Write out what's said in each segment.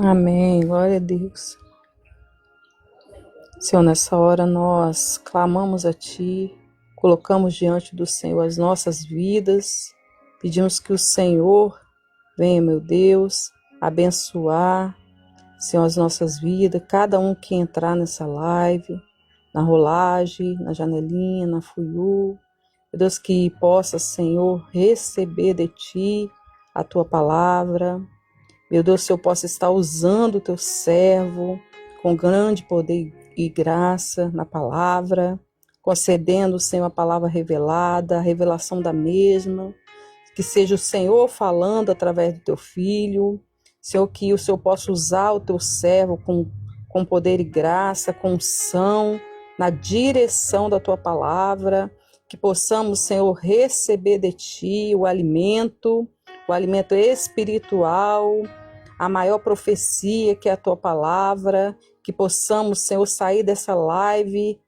Amém, glória a Deus. Senhor, nessa hora nós clamamos a Ti, colocamos diante do Senhor as nossas vidas, pedimos que o Senhor venha, meu Deus, abençoar, Senhor, as nossas vidas, cada um que entrar nessa live, na rolagem, na janelinha, na fuiu, meu Deus, que possa, Senhor, receber de Ti a Tua palavra. Meu Deus, se eu possa estar usando o Teu servo com grande poder e graça na palavra, concedendo, Senhor, a palavra revelada, a revelação da mesma, que seja o Senhor falando através do Teu Filho, Senhor, que o Senhor possa usar o Teu servo com poder e graça, com unção, na direção da Tua palavra, que possamos, Senhor, receber de Ti o alimento espiritual, a maior profecia que é a Tua palavra, que possamos, Senhor, sair dessa live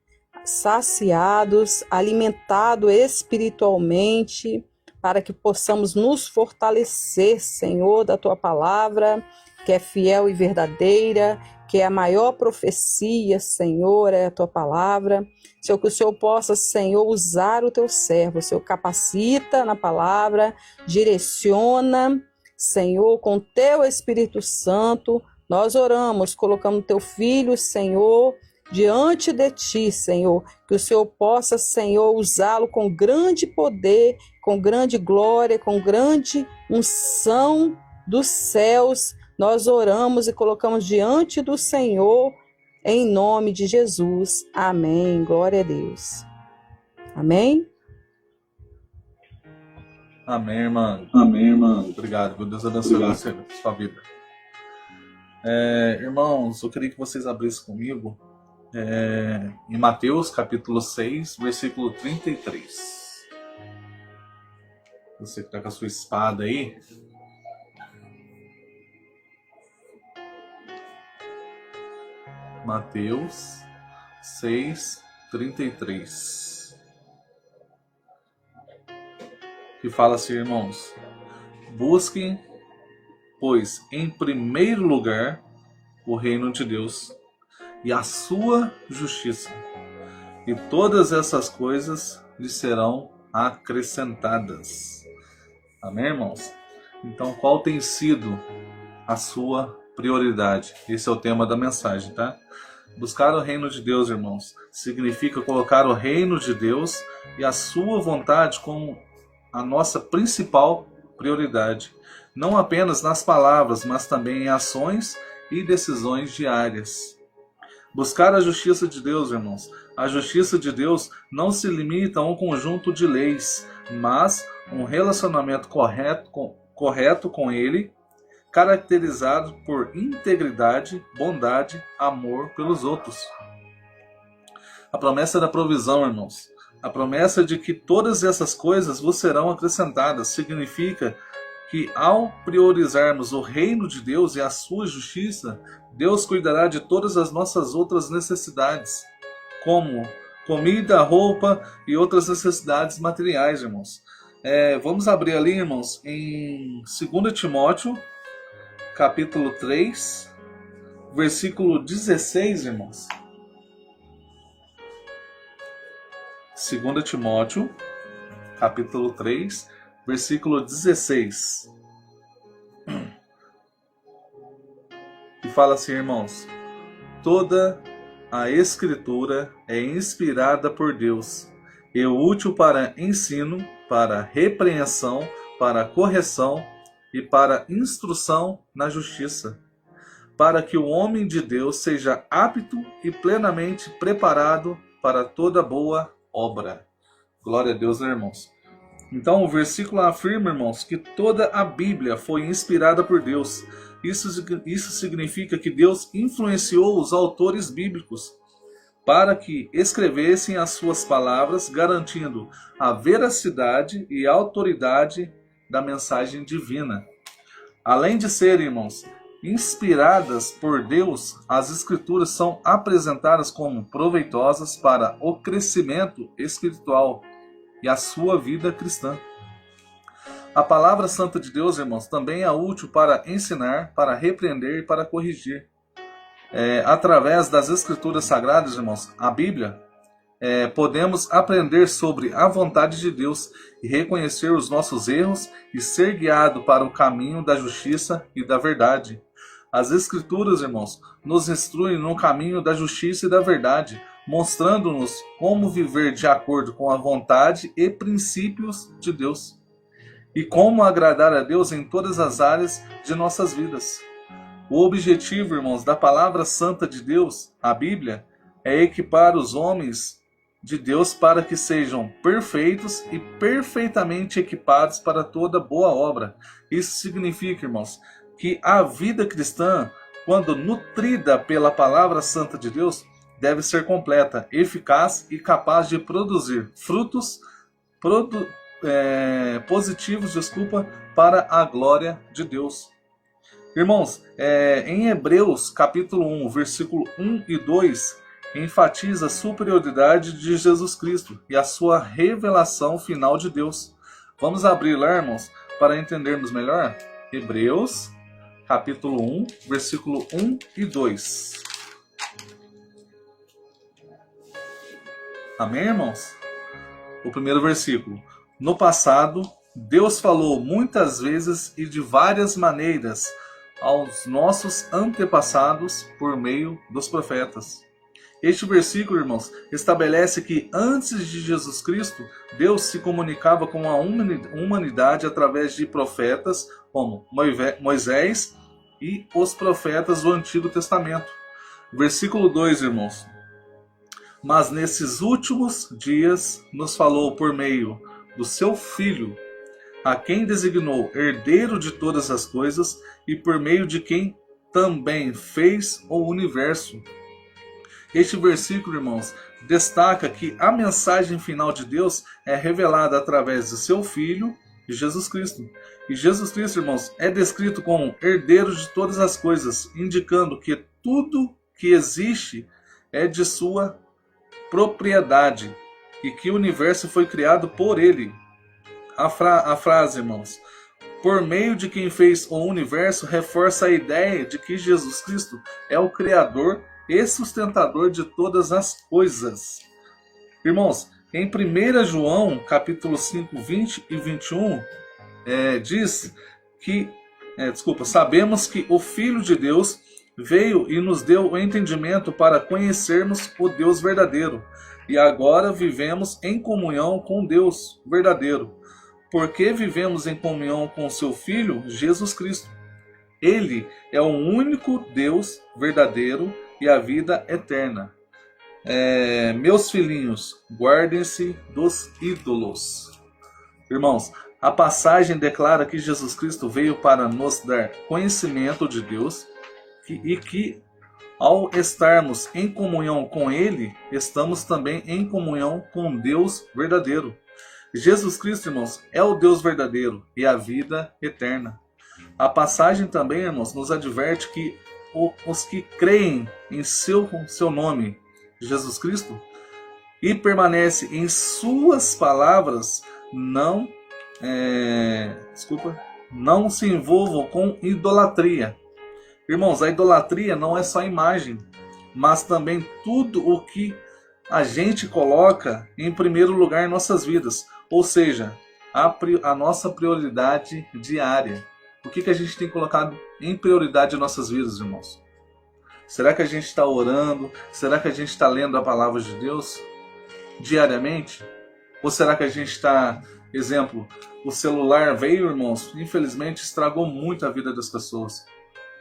saciados, alimentados espiritualmente, para que possamos nos fortalecer, Senhor, da Tua palavra, que é fiel e verdadeira, que é a maior profecia, Senhor, é a Tua palavra. Senhor, que o Senhor possa, Senhor, usar o Teu servo, o Senhor capacita na palavra, direciona, Senhor, com Teu Espírito Santo. Nós oramos, colocando Teu Filho, Senhor, diante de Ti, Senhor, que o Senhor possa, Senhor, usá-lo com grande poder, com grande glória, com grande unção dos céus. Nós oramos e colocamos diante do Senhor, em nome de Jesus. Amém. Glória a Deus. Amém? Amém, irmã. Amém, irmã. Obrigado. Que Deus abençoe você, sua vida. Irmãos, eu queria que vocês abrissem comigo em Mateus, capítulo 6, versículo 33. Você que está com a sua espada aí. Mateus 6, 33. Que fala assim, irmãos: busquem, pois, em primeiro lugar, o reino de Deus e a sua justiça, e todas essas coisas lhes serão acrescentadas. Amém, irmãos? Então, qual tem sido a sua prioridade? Esse é o tema da mensagem, tá? Buscar o reino de Deus, irmãos, significa colocar o reino de Deus e a sua vontade como a nossa principal prioridade, não apenas nas palavras, mas também em ações e decisões diárias. Buscar a justiça de Deus, irmãos. A justiça de Deus não se limita a um conjunto de leis, mas um relacionamento correto com Ele, caracterizado por integridade, bondade, amor pelos outros. A promessa da provisão, irmãos. A promessa de que todas essas coisas vos serão acrescentadas significa que, ao priorizarmos o reino de Deus e a sua justiça, Deus cuidará de todas as nossas outras necessidades, como comida, roupa e outras necessidades materiais, irmãos. Vamos abrir ali, irmãos, em 2 Timóteo, capítulo 3, versículo 16, irmãos. 2 Timóteo, capítulo 3, versículo 16. E fala assim, irmãos: toda a Escritura é inspirada por Deus e útil para ensino, para repreensão, para correção e para instrução na justiça, para que o homem de Deus seja apto e plenamente preparado para toda boa obra. Glória a Deus, né, irmãos? Então o versículo afirma, irmãos, que toda a Bíblia foi inspirada por Deus. Isso significa que Deus influenciou os autores bíblicos para que escrevessem as suas palavras, garantindo a veracidade e a autoridade da mensagem divina. Além de serem, irmãos, inspiradas por Deus, as Escrituras são apresentadas como proveitosas para o crescimento espiritual e a sua vida cristã. A palavra santa de Deus, irmãos, também é útil para ensinar, para repreender e para corrigir. Através das Escrituras Sagradas, irmãos, a Bíblia, podemos aprender sobre a vontade de Deus e reconhecer os nossos erros e ser guiado para o caminho da justiça e da verdade. As Escrituras, irmãos, nos instruem no caminho da justiça e da verdade, mostrando-nos como viver de acordo com a vontade e princípios de Deus, e como agradar a Deus em todas as áreas de nossas vidas. O objetivo, irmãos, da palavra santa de Deus, a Bíblia, é equipar os homens de Deus para que sejam perfeitos e perfeitamente equipados para toda boa obra. Isso significa, irmãos, que a vida cristã, quando nutrida pela palavra santa de Deus, deve ser completa, eficaz e capaz de produzir frutos positivos, para a glória de Deus. Irmãos, em Hebreus capítulo 1, versículo 1 e 2, enfatiza a superioridade de Jesus Cristo e a sua revelação final de Deus. Vamos abrir lá, irmãos, para entendermos melhor? Hebreus capítulo 1, versículo 1 e 2. Amém, irmãos? O primeiro versículo. No passado, Deus falou muitas vezes e de várias maneiras aos nossos antepassados por meio dos profetas. Este versículo, irmãos, estabelece que antes de Jesus Cristo, Deus se comunicava com a humanidade através de profetas como Moisés e os profetas do Antigo Testamento. Versículo 2, irmãos. Mas nesses últimos dias nos falou por meio do seu Filho, a quem designou herdeiro de todas as coisas e por meio de quem também fez o universo. Este versículo, irmãos, destaca que a mensagem final de Deus é revelada através do seu Filho, Jesus Cristo. E Jesus Cristo, irmãos, é descrito como herdeiro de todas as coisas, indicando que tudo que existe é de sua propriedade e que o universo foi criado por ele. A frase, irmãos, por meio de quem fez o universo, reforça a ideia de que Jesus Cristo é o Criador e sustentador de todas as coisas. Irmãos, em 1 João, capítulo 5, 20 e 21, diz que, sabemos que o Filho de Deus veio e nos deu o entendimento para conhecermos o Deus verdadeiro. E agora vivemos em comunhão com Deus verdadeiro, porque vivemos em comunhão com seu Filho, Jesus Cristo. Ele é o único Deus verdadeiro e a vida eterna. Meus filhinhos, guardem-se dos ídolos. Irmãos, a passagem declara que Jesus Cristo veio para nos dar conhecimento de Deus e que, ao estarmos em comunhão com Ele, estamos também em comunhão com Deus verdadeiro. Jesus Cristo, irmãos, é o Deus verdadeiro e a vida eterna. A passagem também, irmãos, nos adverte que os que creem em seu nome, Jesus Cristo, e permanecem em suas palavras, não se envolvam com idolatria. Irmãos, a idolatria não é só imagem, mas também tudo o que a gente coloca em primeiro lugar em nossas vidas. Ou seja, a nossa prioridade diária. O que a gente tem colocado em prioridade em nossas vidas, irmãos? Será que a gente está orando? Será que a gente está lendo a palavra de Deus diariamente? Ou será que a gente está, exemplo, o celular veio, irmãos, infelizmente estragou muito a vida das pessoas.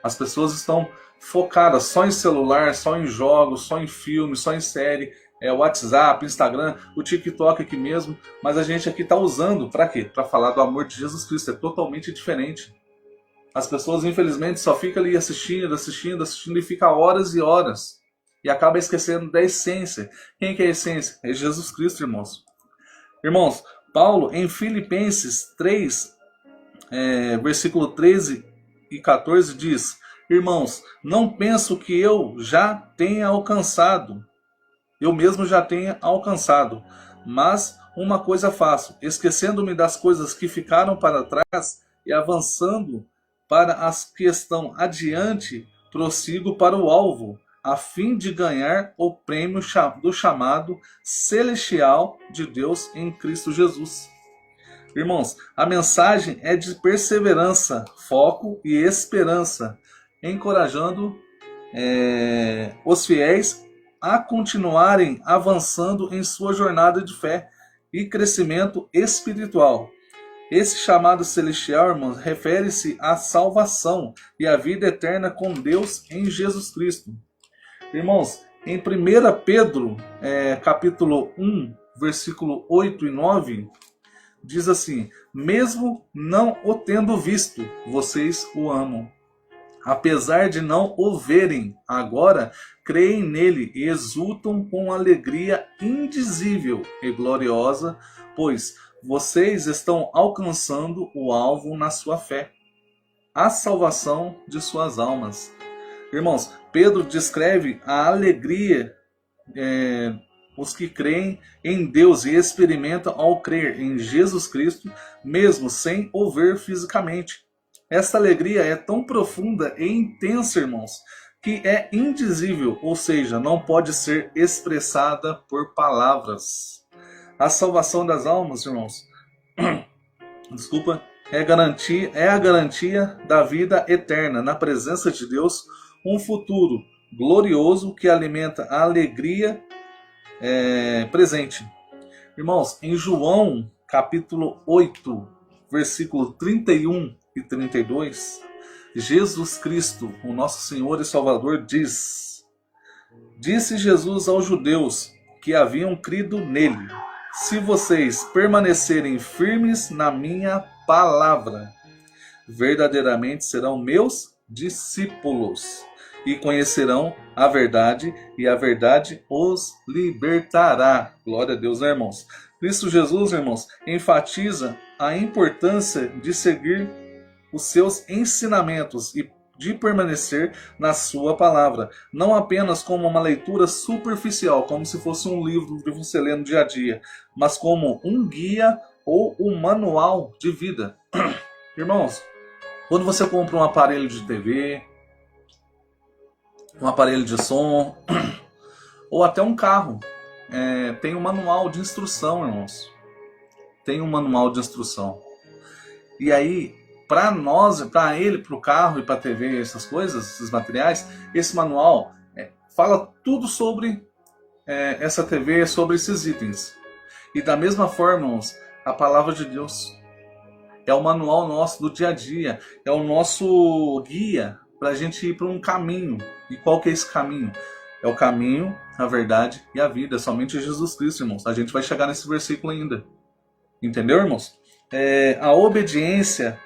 As pessoas estão focadas só em celular, só em jogos, só em filmes, só em série, WhatsApp, Instagram, o TikTok aqui mesmo. Mas a gente aqui está usando para quê? Para falar do amor de Jesus Cristo. É totalmente diferente. As pessoas, infelizmente, só ficam ali assistindo e ficam horas e horas. E acaba esquecendo da essência. Quem que é a essência? É Jesus Cristo, irmãos. Irmãos, Paulo, em Filipenses 3, versículo 13 e 14, diz: irmãos, não penso que eu mesmo já tenha alcançado, mas uma coisa faço, esquecendo-me das coisas que ficaram para trás e avançando para as que estão adiante, prossigo para o alvo, a fim de ganhar o prêmio do chamado celestial de Deus em Cristo Jesus. Irmãos, a mensagem é de perseverança, foco e esperança, encorajando os fiéis a continuarem avançando em sua jornada de fé e crescimento espiritual. Esse chamado celestial, irmãos, refere-se à salvação e à vida eterna com Deus em Jesus Cristo. Irmãos, em 1 Pedro, capítulo 1, versículo 8 e 9, diz assim: mesmo não o tendo visto, vocês o amam. Apesar de não o verem agora, creem nele e exultam com alegria indizível e gloriosa, pois vocês estão alcançando o alvo na sua fé, a salvação de suas almas. Irmãos, Pedro descreve a alegria os que creem em Deus e experimentam ao crer em Jesus Cristo, mesmo sem o ver fisicamente. Esta alegria é tão profunda e intensa, irmãos, que é indizível, ou seja, não pode ser expressada por palavras. A salvação das almas, irmãos, é a garantia da vida eterna na presença de Deus, um futuro glorioso que alimenta a alegria presente. Irmãos, em João capítulo 8, versículo 31 e 32, Jesus Cristo, o nosso Senhor e Salvador, diz: disse Jesus aos judeus que haviam crido nele: se vocês permanecerem firmes na minha palavra, verdadeiramente serão meus discípulos e conhecerão a verdade, e a verdade os libertará. Glória a Deus, né, irmãos? Cristo Jesus, irmãos, enfatiza a importância de seguir os seus ensinamentos e de permanecer na sua palavra, não apenas como uma leitura superficial, como se fosse um livro que você lê no dia a dia, mas como um guia ou um manual de vida. Irmãos, quando você compra um aparelho de TV, um aparelho de som, ou até um carro, tem um manual de instrução, irmãos. Tem um manual de instrução. E aí, para o carro e para a TV, essas coisas, esses materiais, esse manual fala tudo sobre essa TV, sobre esses itens. E da mesma forma, irmãos, a palavra de Deus é o manual nosso do dia a dia, é o nosso guia para a gente ir para um caminho. E qual que é esse caminho? É o caminho, a verdade e a vida. É somente Jesus Cristo, irmãos. A gente vai chegar nesse versículo ainda. Entendeu, irmãos? A obediência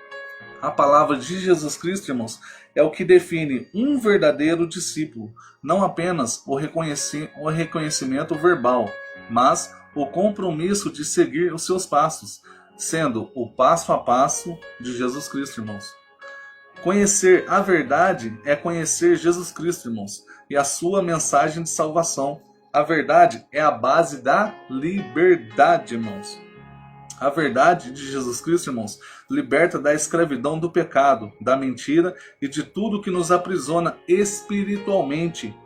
à palavra de Jesus Cristo, irmãos, é o que define um verdadeiro discípulo. Não apenas o reconhecimento verbal, mas o compromisso de seguir os seus passos, sendo o passo a passo de Jesus Cristo, irmãos. Conhecer a verdade é conhecer Jesus Cristo, irmãos, e a sua mensagem de salvação. A verdade é a base da liberdade, irmãos. A verdade de Jesus Cristo, irmãos, liberta da escravidão do pecado, da mentira e de tudo que nos aprisiona espiritualmente.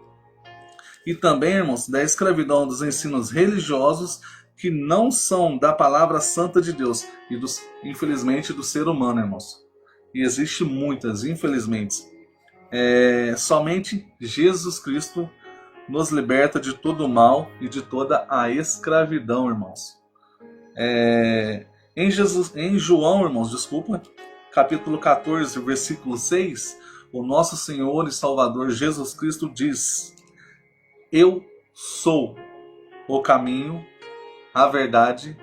E também, irmãos, da escravidão dos ensinos religiosos que não são da palavra santa de Deus e, infelizmente, do ser humano, irmãos. E existe muitas, infelizmente. Somente Jesus Cristo nos liberta de todo o mal e de toda a escravidão, irmãos. Em João, irmãos, capítulo 14, versículo 6, o nosso Senhor e Salvador Jesus Cristo diz: eu sou o caminho, a verdade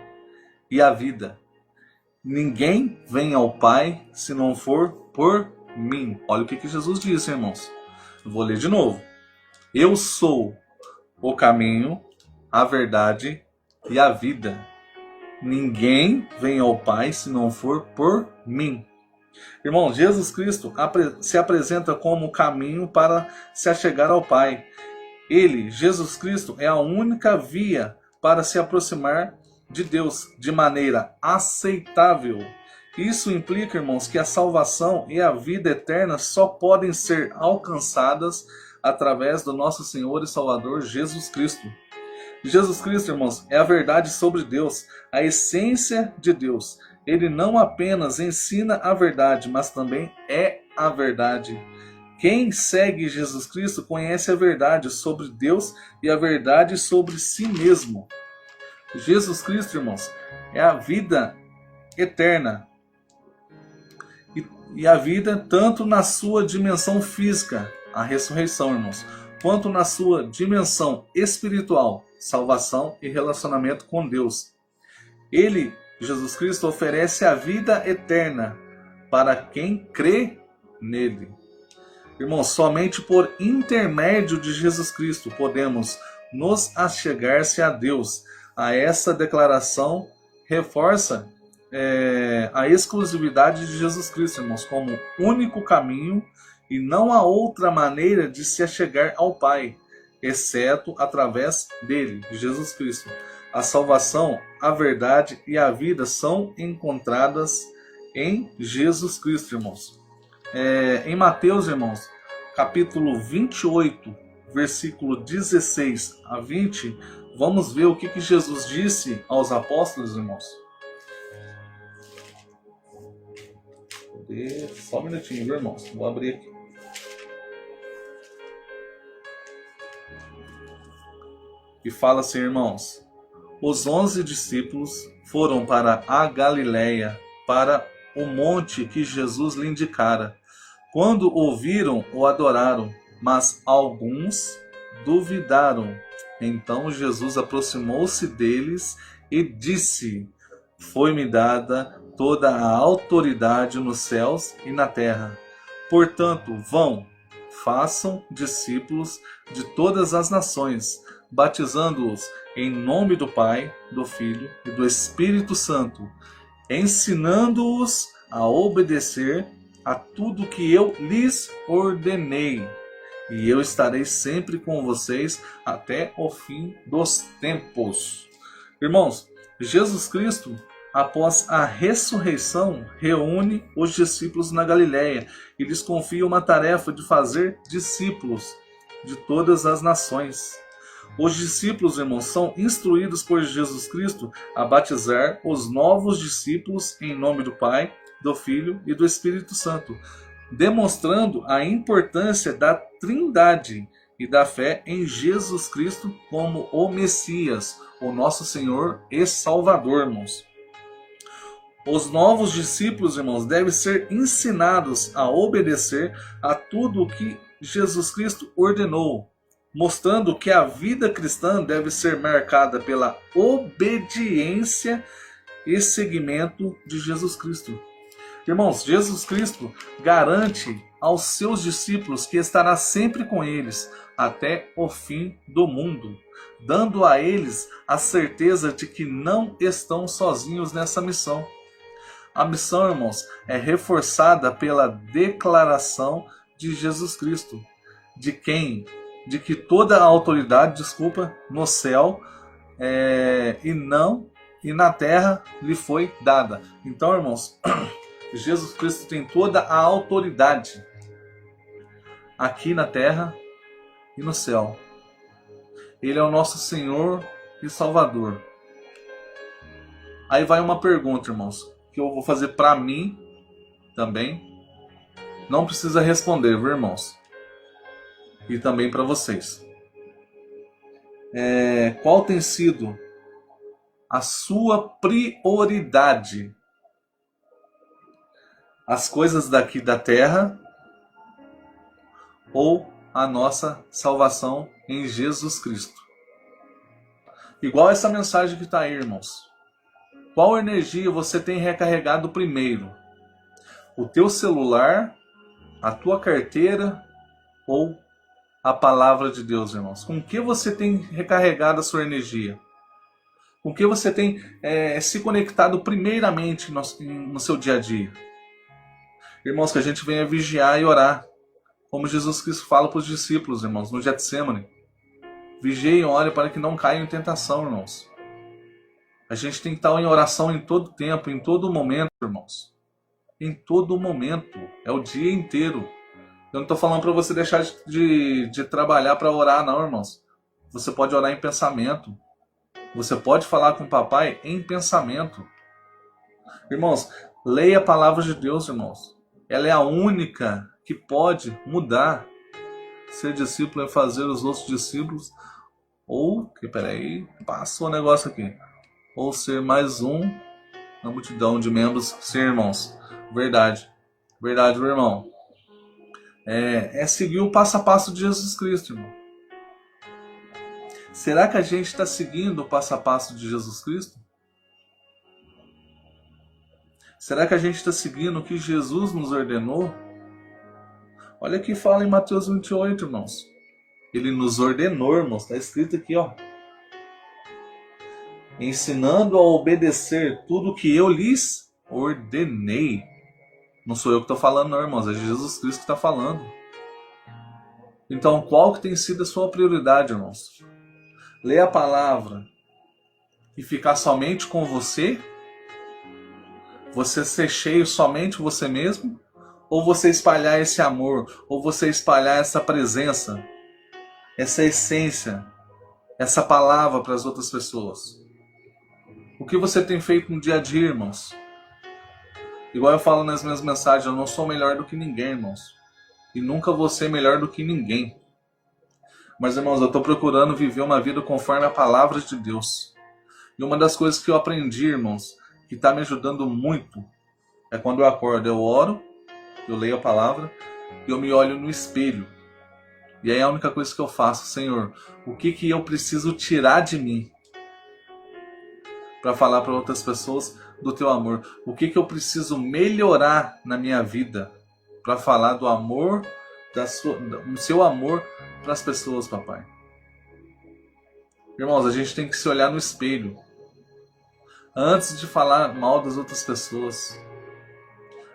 e a vida. Ninguém vem ao Pai se não for por mim. Olha o que Jesus disse, irmãos. Vou ler de novo. Eu sou o caminho, a verdade e a vida. Ninguém vem ao Pai se não for por mim. Irmão, Jesus Cristo se apresenta como o caminho para se achegar ao Pai. Ele, Jesus Cristo, é a única via para se aproximar de Deus de maneira aceitável. Isso implica, irmãos, que a salvação e a vida eterna só podem ser alcançadas através do nosso Senhor e Salvador Jesus Cristo. Jesus Cristo, irmãos, é a verdade sobre Deus, a essência de Deus. Ele não apenas ensina a verdade, mas também é a verdade. Quem segue Jesus Cristo conhece a verdade sobre Deus e a verdade sobre si mesmo. Jesus Cristo, irmãos, é a vida eterna. E a vida tanto na sua dimensão física, a ressurreição, irmãos, quanto na sua dimensão espiritual, salvação e relacionamento com Deus. Ele, Jesus Cristo, oferece a vida eterna para quem crê nele. Irmãos, somente por intermédio de Jesus Cristo podemos nos achegar-se a Deus. A essa declaração reforça a exclusividade de Jesus Cristo, irmãos, como único caminho e não há outra maneira de se achegar ao Pai, exceto através dele, de Jesus Cristo. A salvação, a verdade e a vida são encontradas em Jesus Cristo, irmãos. Em Mateus, irmãos, capítulo 28, versículo 16 a 20, vamos ver o que Jesus disse aos apóstolos, irmãos. Só um minutinho, viu, irmãos? Vou abrir aqui. E fala assim, irmãos: os 11 discípulos foram para a Galiléia, para o monte que Jesus lhe indicara. Quando ouviram, o adoraram, mas alguns duvidaram. Então Jesus aproximou-se deles e disse: foi-me dada toda a autoridade nos céus e na terra. Portanto, vão, façam discípulos de todas as nações, batizando-os em nome do Pai, do Filho e do Espírito Santo, ensinando-os a obedecer a tudo que eu lhes ordenei. E eu estarei sempre com vocês até o fim dos tempos. Irmãos, Jesus Cristo, após a ressurreição, reúne os discípulos na Galiléia e lhes confia uma tarefa de fazer discípulos de todas as nações. Os discípulos, irmãos, são instruídos por Jesus Cristo a batizar os novos discípulos em nome do Pai, do Filho e do Espírito Santo, demonstrando a importância da Trindade e da fé em Jesus Cristo como o Messias, o nosso Senhor e Salvador, irmãos. Os novos discípulos, irmãos, devem ser ensinados a obedecer a tudo o que Jesus Cristo ordenou, mostrando que a vida cristã deve ser marcada pela obediência e seguimento de Jesus Cristo. Irmãos, Jesus Cristo garante aos seus discípulos que estará sempre com eles até o fim do mundo, dando a eles a certeza de que não estão sozinhos nessa missão. A missão, irmãos, é reforçada pela declaração de Jesus Cristo, de que toda a autoridade, no céu e na terra lhe foi dada. Então, irmãos, Jesus Cristo tem toda a autoridade aqui na terra e no céu. Ele é o nosso Senhor e Salvador. Aí vai uma pergunta, irmãos, que eu vou fazer para mim também. Não precisa responder, viu, irmãos? E também para vocês. Qual tem sido a sua prioridade? As coisas daqui da terra ou a nossa salvação em Jesus Cristo? Igual essa mensagem que está aí, irmãos. Qual energia você tem recarregado primeiro? O teu celular, a tua carteira ou a palavra de Deus, irmãos? Com que você tem recarregado a sua energia? Com que você tem se conectado primeiramente no seu dia a dia? Irmãos, que a gente venha vigiar e orar, como Jesus Cristo fala para os discípulos, irmãos, no Getsemane. Vigiem e orem para que não caiam em tentação, irmãos. A gente tem que estar em oração em todo tempo, em todo momento, irmãos. Em todo momento. É o dia inteiro. Eu não estou falando para você deixar de trabalhar para orar, não, irmãos. Você pode orar em pensamento. Você pode falar com o papai em pensamento. Irmãos, leia a palavra de Deus, irmãos. Ela é a única que pode mudar. Ser discípulo é fazer os outros discípulos. Ou, peraí, passou o negócio aqui. Ou ser mais um na multidão de membros, sim, irmãos. Verdade. Verdade, meu irmão. É seguir o passo a passo de Jesus Cristo, irmão. Será que a gente está seguindo o passo a passo de Jesus Cristo? Será que a gente está seguindo o que Jesus nos ordenou? Olha que fala em Mateus 28, irmãos. Ele nos ordenou, irmãos. Está escrito aqui, ó. Ensinando a obedecer tudo que eu lhes ordenei. Não sou eu que estou falando, não, irmãos. É Jesus Cristo que está falando. Então, qual que tem sido a sua prioridade, irmãos? Ler a palavra e ficar somente com você? Você ser cheio somente você mesmo? Ou você espalhar esse amor? Ou você espalhar essa presença? Essa essência? Essa palavra para as outras pessoas? O que você tem feito no dia a dia, irmãos? Igual eu falo nas minhas mensagens, eu não sou melhor do que ninguém, irmãos. E nunca vou ser melhor do que ninguém. Mas, irmãos, eu estou procurando viver uma vida conforme a palavra de Deus. E uma das coisas que eu aprendi, irmãos, que está me ajudando muito, é quando eu acordo, eu oro, eu leio a palavra, e eu me olho no espelho. E aí a única coisa que eu faço, Senhor, o que eu preciso tirar de mim para falar para outras pessoas do teu amor? O que eu preciso melhorar na minha vida para falar do amor, do seu amor para as pessoas, papai? Irmãos, a gente tem que se olhar no espelho antes de falar mal das outras pessoas.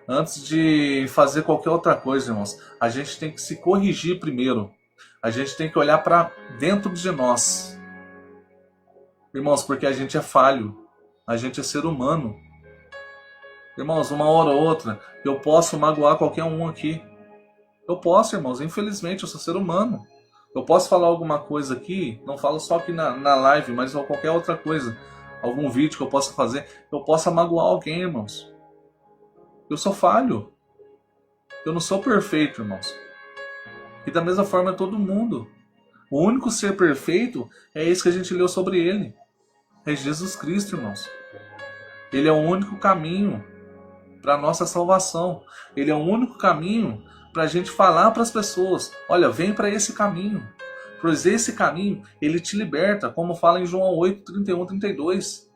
Antes de fazer qualquer outra coisa, irmãos, a gente tem que se corrigir primeiro. A gente tem que olhar para dentro de nós. Irmãos, porque a gente é falho. A gente é ser humano. Irmãos, uma hora ou outra, eu posso magoar qualquer um aqui. Eu posso, irmãos. Infelizmente, eu sou ser humano. Eu posso falar alguma coisa aqui, não falo só aqui na live, mas qualquer outra coisa. Algum vídeo que eu possa fazer, eu possa magoar alguém, irmãos. Eu sou falho. Eu não sou perfeito, irmãos. E da mesma forma é todo mundo. O único ser perfeito é esse que a gente leu sobre ele. É Jesus Cristo, irmãos. Ele é o único caminho para a nossa salvação. Ele é o único caminho para a gente falar para as pessoas: olha, vem para esse caminho. Pois esse caminho, ele te liberta, como fala em João 8, 31, 32.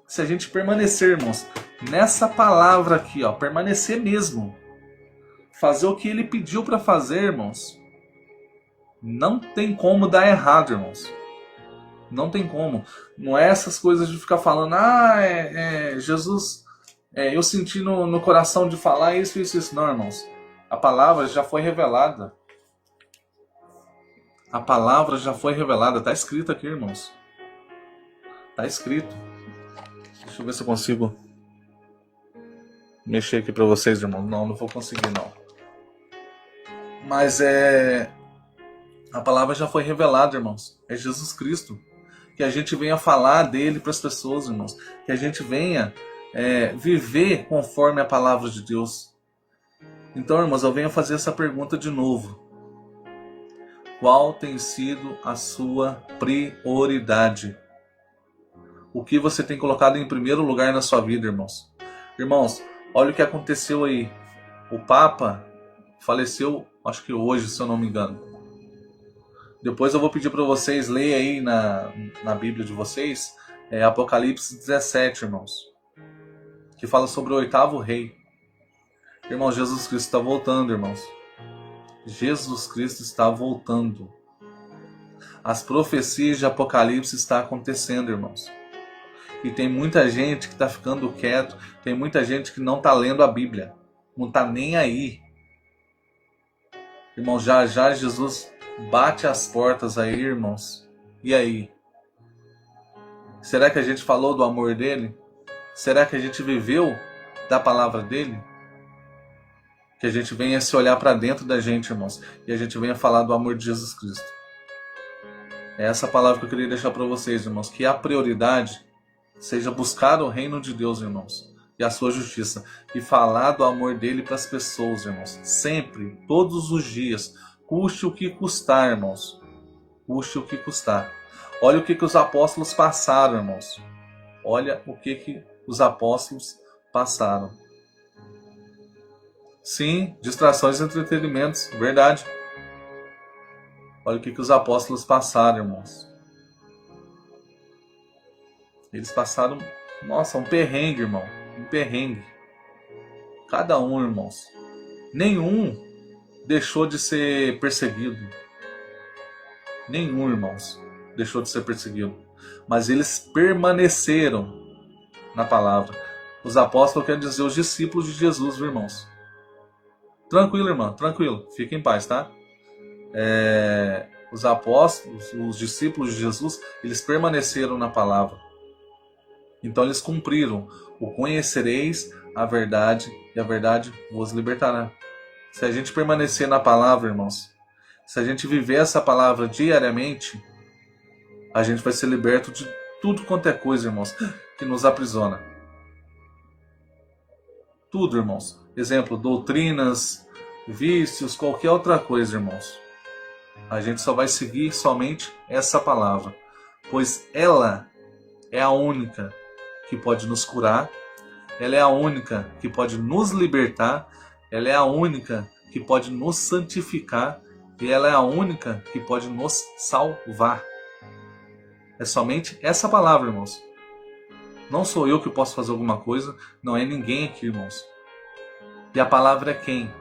Se a gente permanecer, irmãos, nessa palavra aqui, ó, permanecer mesmo, fazer o que ele pediu para fazer, irmãos, não tem como dar errado, irmãos. Não tem como. Não é essas coisas de ficar falando: Jesus, eu senti no coração de falar isso, isso, isso. Não, irmãos. A palavra já foi revelada. A palavra já foi revelada. Está escrito aqui, irmãos. Está escrito. Deixa eu ver se eu consigo mexer aqui para vocês, irmãos. Não vou conseguir, não. Mas a palavra já foi revelada, irmãos. É Jesus Cristo. Que a gente venha falar dele para as pessoas, irmãos. Que a gente venha viver conforme a palavra de Deus. Então, irmãos, eu venho fazer essa pergunta de novo. Qual tem sido a sua prioridade? O que você tem colocado em primeiro lugar na sua vida, irmãos? Irmãos, olha o que aconteceu aí. O Papa faleceu, acho que hoje, se eu não me engano. Depois eu vou pedir para vocês lerem aí na Bíblia de vocês, Apocalipse 17, irmãos. Que fala sobre o 8º rei. Irmãos, Jesus Cristo está voltando, irmãos. Jesus Cristo está voltando. As profecias de Apocalipse estão acontecendo, irmãos. E tem muita gente que está ficando quieto. Tem muita gente que não está lendo a Bíblia. Não está nem aí. Irmãos, já Jesus bate as portas aí, irmãos. E aí? Será que a gente falou do amor dele? Será que a gente viveu da palavra dele? Que a gente venha se olhar para dentro da gente, irmãos, e a gente venha falar do amor de Jesus Cristo. É essa palavra que eu queria deixar para vocês, irmãos, que a prioridade seja buscar o reino de Deus, irmãos, e a sua justiça, e falar do amor dele para as pessoas, irmãos, sempre, todos os dias, custe o que custar, irmãos, custe o que custar. Olha o que os apóstolos passaram, irmãos, olha o que os apóstolos passaram. Sim, distrações e entretenimentos, verdade. Olha o que os apóstolos passaram, irmãos. Eles passaram, nossa, um perrengue, irmão. Um perrengue. Cada um, irmãos. Nenhum deixou de ser perseguido. Nenhum, irmãos, deixou de ser perseguido. Mas eles permaneceram na palavra. Os apóstolos quer dizer os discípulos de Jesus, viu, irmãos? Tranquilo, irmão, tranquilo. Fica em paz, tá? Os apóstolos, os discípulos de Jesus, eles permaneceram na palavra. Então eles cumpriram. O conhecereis a verdade e a verdade vos libertará. Se a gente permanecer na palavra, irmãos, se a gente viver essa palavra diariamente, a gente vai ser liberto de tudo quanto é coisa, irmãos, que nos aprisiona. Tudo, irmãos. Exemplo, doutrinas, vícios, qualquer outra coisa, irmãos. A gente só vai seguir somente essa palavra, pois ela é a única que pode nos curar, ela é a única que pode nos libertar, ela é a única que pode nos santificar e ela é a única que pode nos salvar. É somente essa palavra, irmãos. Não sou eu que posso fazer alguma coisa, não é ninguém aqui, irmãos. E a palavra é quem?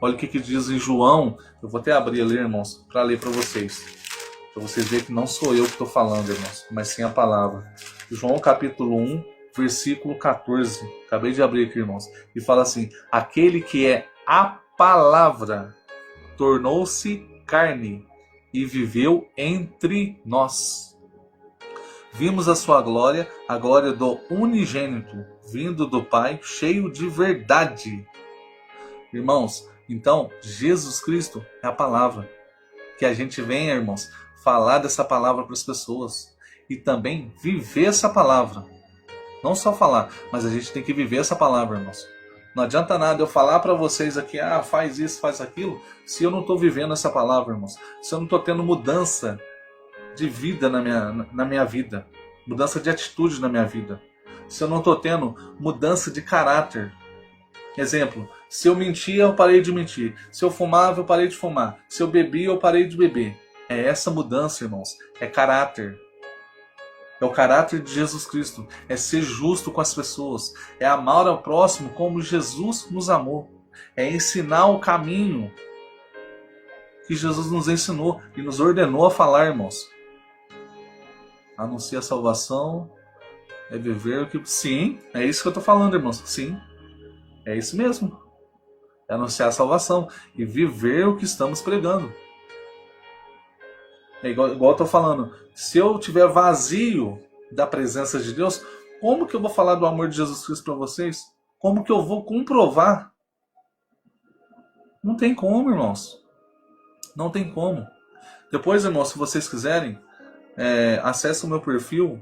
Olha o que diz em João. Eu vou até abrir ali, irmãos, para ler para vocês. Para vocês verem que não sou eu que estou falando, irmãos, mas sim a palavra. João capítulo 1, versículo 14. Acabei de abrir aqui, irmãos. E fala assim: aquele que é a palavra tornou-se carne e viveu entre nós. Vimos a sua glória, a glória do unigênito, vindo do Pai, cheio de verdade. Irmãos, então, Jesus Cristo é a palavra. Que a gente venha, irmãos, falar dessa palavra para as pessoas. E também viver essa palavra. Não só falar, mas a gente tem que viver essa palavra, irmãos. Não adianta nada eu falar para vocês aqui, faz isso, faz aquilo, se eu não estou vivendo essa palavra, irmãos. Se eu não estou tendo mudança de vida na minha vida. Mudança de atitude na minha vida. Se eu não estou tendo mudança de caráter. Exemplo, se eu mentia, eu parei de mentir. Se eu fumava, eu parei de fumar. Se eu bebia, eu parei de beber. É essa mudança, irmãos. É caráter. É o caráter de Jesus Cristo. É ser justo com as pessoas. É amar ao próximo como Jesus nos amou. É ensinar o caminho que Jesus nos ensinou e nos ordenou a falar, irmãos. Anunciar a salvação é viver o que... Sim, é isso que eu estou falando, irmãos. Sim, é isso mesmo. É anunciar a salvação e viver o que estamos pregando. É igual eu estou falando. Se eu estiver vazio da presença de Deus, como que eu vou falar do amor de Jesus Cristo para vocês? Como que eu vou comprovar? Não tem como, irmãos. Não tem como. Depois, irmãos, se vocês quiserem, acesse o meu perfil.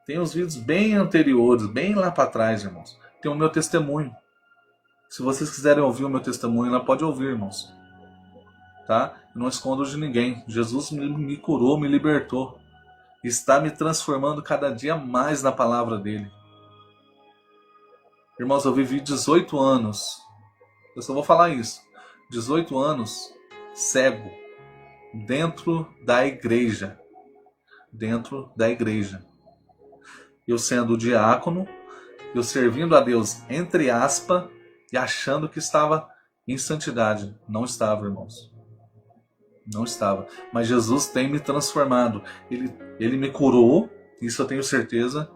Tem uns vídeos bem anteriores, bem lá para trás, irmãos. Tem o meu testemunho. Se vocês quiserem ouvir o meu testemunho, lá pode ouvir, irmãos. Tá? Eu não escondo de ninguém. Jesus me curou, me libertou. Está me transformando cada dia mais na palavra dele. Irmãos, eu vivi 18 anos. Eu só vou falar isso. 18 anos cego. Dentro da igreja. Dentro da igreja. Eu sendo diácono, eu servindo a Deus entre aspas e achando que estava em santidade. Não estava, irmãos. Não estava. Mas Jesus tem me transformado. Ele me curou, isso eu tenho certeza.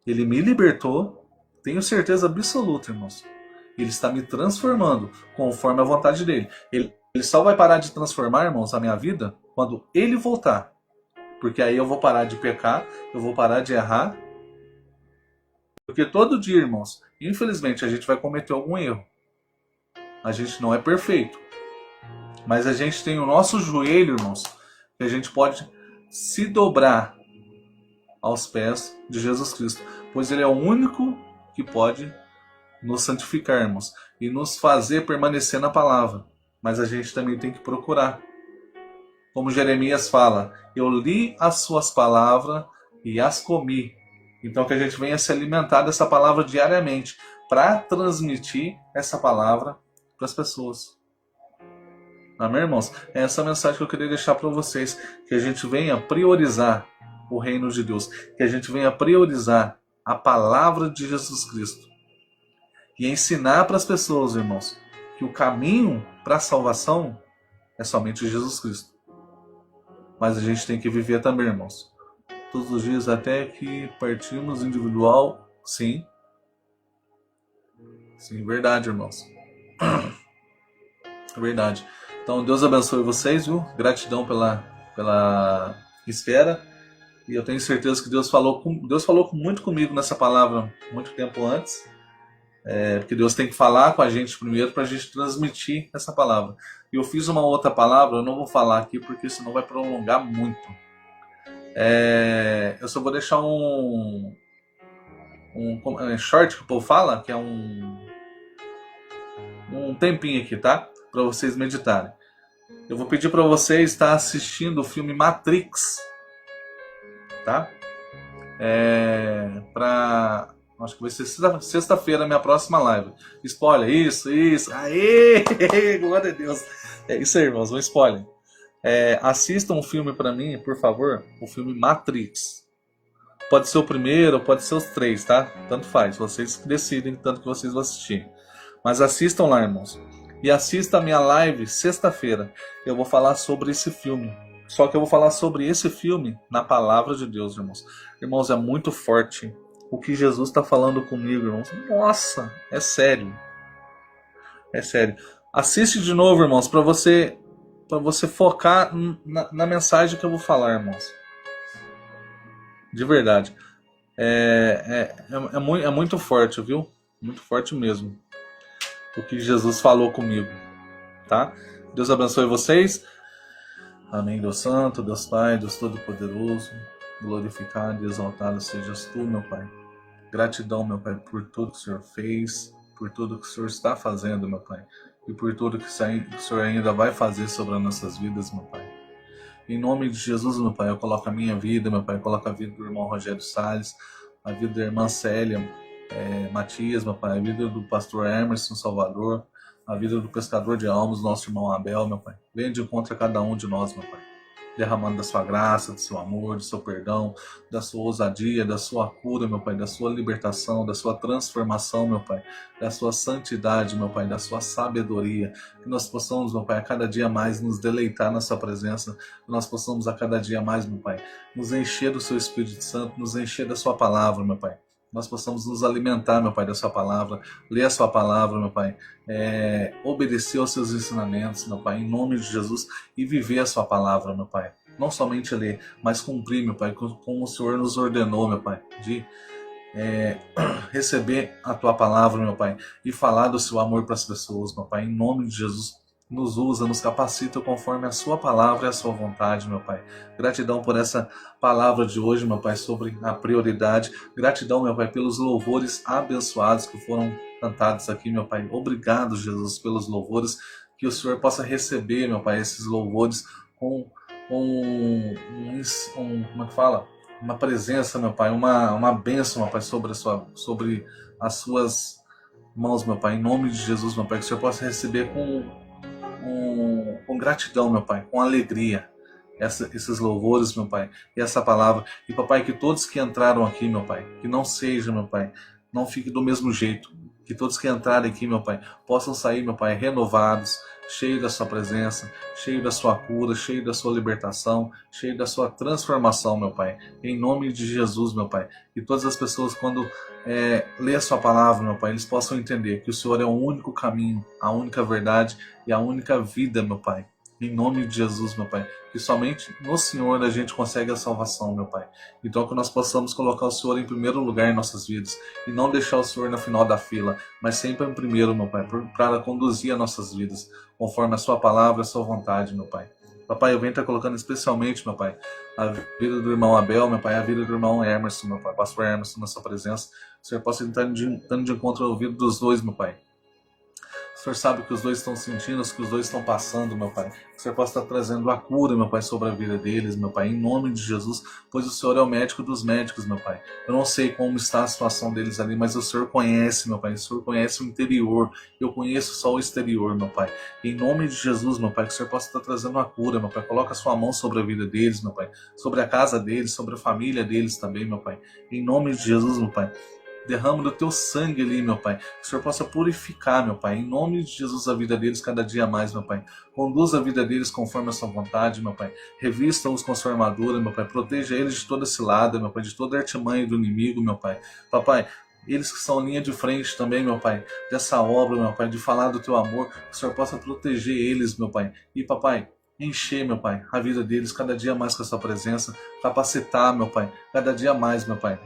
Ele me libertou, tenho certeza absoluta, irmãos. Ele está me transformando conforme a vontade dele. Ele só vai parar de transformar, irmãos, a minha vida quando ele voltar. Porque aí eu vou parar de pecar, eu vou parar de errar. Porque todo dia, irmãos, infelizmente a gente vai cometer algum erro. A gente não é perfeito. Mas a gente tem o nosso joelho, irmãos, que a gente pode se dobrar aos pés de Jesus Cristo. Pois Ele é o único que pode nos santificar, irmãos, e nos fazer permanecer na palavra. Mas a gente também tem que procurar. Como Jeremias fala, eu li as suas palavras e as comi. Então que a gente venha se alimentar dessa palavra diariamente para transmitir essa palavra para as pessoas. Amém, irmãos? É essa mensagem que eu queria deixar para vocês. Que a gente venha priorizar o reino de Deus. Que a gente venha priorizar a palavra de Jesus Cristo. E ensinar para as pessoas, irmãos, que o caminho para a salvação é somente Jesus Cristo. Mas a gente tem que viver também, irmãos. Todos os dias até que partimos individual, sim. Sim, verdade, irmãos. É verdade. Então, Deus abençoe vocês, viu? Gratidão pela espera. E eu tenho certeza que Deus falou muito comigo nessa palavra muito tempo antes. Porque Deus tem que falar com a gente primeiro para a gente transmitir essa palavra. E eu fiz uma outra palavra, eu não vou falar aqui porque senão vai prolongar muito. Eu só vou deixar um short que o povo fala, que é um tempinho aqui, tá? Para vocês meditarem. Eu vou pedir para vocês estar assistindo o filme Matrix, tá? Acho que vai ser sexta-feira a minha próxima live. Spoiler, isso. Aê! Glória a Deus. É isso aí, irmãos, um spoiler. Assistam um filme para mim, por favor, o filme Matrix. Pode ser o primeiro, pode ser os 3, tá? Tanto faz, vocês que decidem tanto que vocês vão assistir. Mas assistam lá, irmãos. E assista a minha live sexta-feira. Eu vou falar sobre esse filme. Só que eu vou falar sobre esse filme na palavra de Deus, irmãos. Irmãos, é muito forte o que Jesus está falando comigo, irmãos. Nossa, é sério. É sério. Assiste de novo, irmãos, para você focar na mensagem que eu vou falar, irmãos. De verdade. É muito forte, viu? Muito forte mesmo. O que Jesus falou comigo. Tá? Deus abençoe vocês. Amém, Deus Santo, Deus Pai, Deus Todo-Poderoso. Glorificado e exaltado sejas tu, meu Pai. Gratidão, meu Pai, por tudo que o Senhor fez, por tudo que o Senhor está fazendo, meu Pai. E por tudo que o Senhor ainda vai fazer sobre as nossas vidas, meu Pai. Em nome de Jesus, meu Pai, eu coloco a minha vida, meu Pai, eu coloco a vida do irmão Rogério Salles, a vida da irmã Célia Matias, meu Pai, a vida do pastor Emerson Salvador, a vida do pescador de almas, nosso irmão Abel, meu Pai. Venha de encontro a cada um de nós, meu Pai. Derramando da sua graça, do seu amor, do seu perdão, da sua ousadia, da sua cura, meu Pai, da sua libertação, da sua transformação, meu Pai, da sua santidade, meu Pai, da sua sabedoria, que nós possamos, meu Pai, a cada dia mais nos deleitar na sua presença, que nós possamos a cada dia mais, meu Pai, nos encher do seu Espírito Santo, nos encher da sua palavra, meu Pai. Nós possamos nos alimentar, meu Pai, da sua palavra, ler a sua palavra, meu Pai, obedecer aos seus ensinamentos, meu Pai, em nome de Jesus, e viver a sua palavra, meu Pai. Não somente ler, mas cumprir, meu Pai, como o Senhor nos ordenou, meu Pai, de receber a tua palavra, meu Pai, e falar do seu amor para as pessoas, meu Pai, em nome de Jesus. Nos usa, nos capacita conforme a sua palavra e a sua vontade, meu Pai. Gratidão por essa palavra de hoje, meu Pai, sobre a prioridade. Gratidão, meu Pai, pelos louvores abençoados que foram cantados aqui, meu Pai. Obrigado, Jesus, pelos louvores. Que o Senhor possa receber, meu Pai, esses louvores com como é que fala? Uma presença, meu Pai, uma bênção, meu Pai, sobre as suas mãos, meu Pai. Em nome de Jesus, meu Pai, que o Senhor possa receber com gratidão, meu Pai, com alegria, esses louvores, meu Pai, e essa palavra. E, papai, que todos que entraram aqui, meu Pai, que não seja, meu Pai, não fique do mesmo jeito. Que todos que entrarem aqui, meu Pai, possam sair, meu Pai, renovados, cheios da sua presença, cheios da sua cura, cheios da sua libertação, cheios da sua transformação, meu Pai. Em nome de Jesus, meu Pai. Que todas as pessoas, quando lê a sua palavra, meu Pai, eles possam entender que o Senhor é o único caminho, a única verdade e a única vida, meu Pai. Em nome de Jesus, meu Pai, que somente no Senhor a gente consegue a salvação, meu Pai. Então que nós possamos colocar o Senhor em primeiro lugar em nossas vidas e não deixar o Senhor no final da fila, mas sempre em primeiro, meu Pai, para conduzir as nossas vidas, conforme a sua palavra e a sua vontade, meu Pai. Papai, eu venho estar colocando especialmente, meu Pai, a vida do irmão Abel, meu Pai, a vida do irmão Emerson, meu Pai, pastor Emerson, na sua presença. O Senhor possa estar dando de encontro ao ouvido dos dois, meu Pai. O Senhor sabe o que os dois estão sentindo, o que os dois estão passando, meu Pai. O Senhor possa estar trazendo a cura, meu Pai, sobre a vida deles, meu Pai, em nome de Jesus, pois o Senhor é o médico dos médicos, meu Pai. Eu não sei como está a situação deles ali, mas o Senhor conhece, meu Pai. O Senhor conhece o interior. Eu conheço só o exterior, meu Pai. Em nome de Jesus, meu Pai, que o Senhor possa estar trazendo a cura, meu Pai. Coloca a sua mão sobre a vida deles, meu Pai. Sobre a casa deles, sobre a família deles também, meu Pai. Em nome de Jesus, meu Pai. Derrama do teu sangue ali, meu Pai. Que o Senhor possa purificar, meu Pai. Em nome de Jesus, a vida deles cada dia mais, meu Pai. Conduza a vida deles conforme a sua vontade, meu Pai. Revista-os com sua armadura, meu Pai. Proteja eles de toda cilada, meu Pai. De toda artimanha do inimigo, meu Pai. Papai, eles que são linha de frente também, meu Pai. Dessa obra, meu Pai. De falar do teu amor. Que o Senhor possa proteger eles, meu Pai. E, papai, encher, meu Pai, a vida deles cada dia mais com a sua presença. Capacitar, meu Pai. Cada dia mais, meu Pai.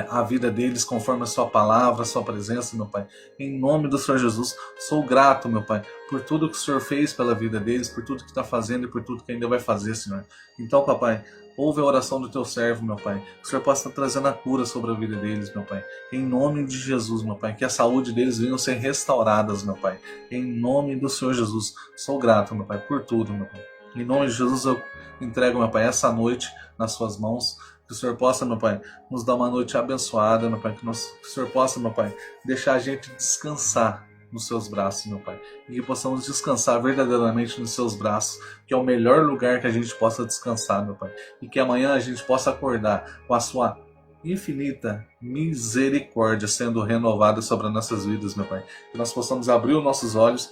A vida deles conforme a sua palavra, a sua presença, meu Pai. Em nome do Senhor Jesus, sou grato, meu Pai, por tudo que o Senhor fez pela vida deles, por tudo que está fazendo e por tudo que ainda vai fazer, Senhor. Então, papai, ouve a oração do teu servo, meu Pai. Que o Senhor possa estar trazendo a cura sobre a vida deles, meu Pai. Em nome de Jesus, meu Pai. Que a saúde deles venha a ser restauradas, meu Pai. Em nome do Senhor Jesus. Sou grato, meu Pai, por tudo, meu Pai. Em nome de Jesus, eu entrego, meu Pai, essa noite nas suas mãos. Que o Senhor possa, meu Pai, nos dar uma noite abençoada, meu Pai. Que o Senhor possa, meu Pai, deixar a gente descansar nos seus braços, meu Pai. E que possamos descansar verdadeiramente nos seus braços, que é o melhor lugar que a gente possa descansar, meu Pai. E que amanhã a gente possa acordar com a sua infinita misericórdia sendo renovada sobre as nossas vidas, meu Pai. Que nós possamos abrir os nossos olhos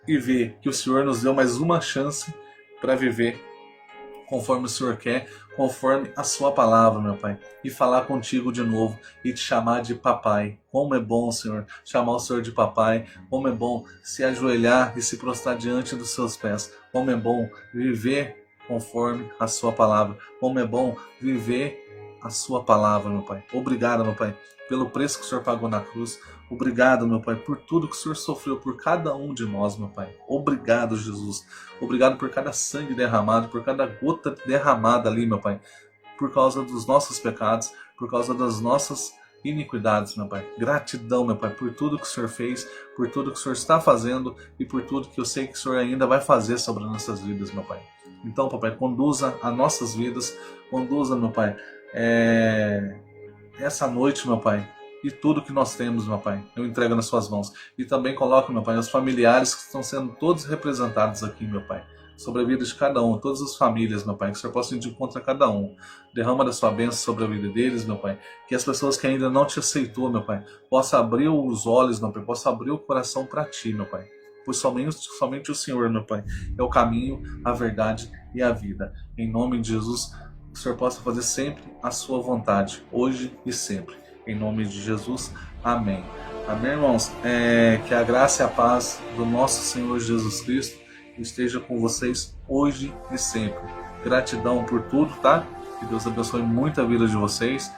e ver que o Senhor nos deu mais uma chance para viver conforme o Senhor quer, conforme a sua palavra, meu Pai. E falar contigo de novo e te chamar de papai. Como é bom, Senhor, chamar o Senhor de papai. Como é bom se ajoelhar e se prostrar diante dos seus pés. Como é bom viver conforme a sua palavra. Como é bom viver a sua palavra, meu Pai. Obrigado, meu Pai, pelo preço que o Senhor pagou na cruz. Obrigado, meu Pai, por tudo que o Senhor sofreu por cada um de nós, meu Pai. Obrigado, Jesus. Obrigado por cada sangue derramado, por cada gota derramada ali, meu Pai. Por causa dos nossos pecados, por causa das nossas iniquidades, meu Pai. Gratidão, meu Pai, por tudo que o Senhor fez, por tudo que o Senhor está fazendo e por tudo que eu sei que o Senhor ainda vai fazer sobre as nossas vidas, meu Pai. Então, papai, conduza as nossas vidas, conduza, meu Pai, essa noite, meu Pai, e tudo que nós temos, meu Pai, eu entrego nas suas mãos. E também coloco, meu Pai, os familiares que estão sendo todos representados aqui, meu Pai, sobre a vida de cada um, todas as famílias, meu Pai, que o Senhor possa ir de encontro a cada um. Derrama da sua bênção sobre a vida deles, meu Pai, que as pessoas que ainda não te aceitou, meu Pai, possa abrir os olhos, meu Pai, possa abrir o coração para ti, meu Pai. Pois somente o Senhor, meu Pai, é o caminho, a verdade e a vida. Em nome de Jesus, que o Senhor possa fazer sempre a sua vontade, hoje e sempre. Em nome de Jesus, amém. Amém, irmãos? Que a graça e a paz do nosso Senhor Jesus Cristo esteja com vocês hoje e sempre. Gratidão por tudo, tá? Que Deus abençoe muito a vida de vocês.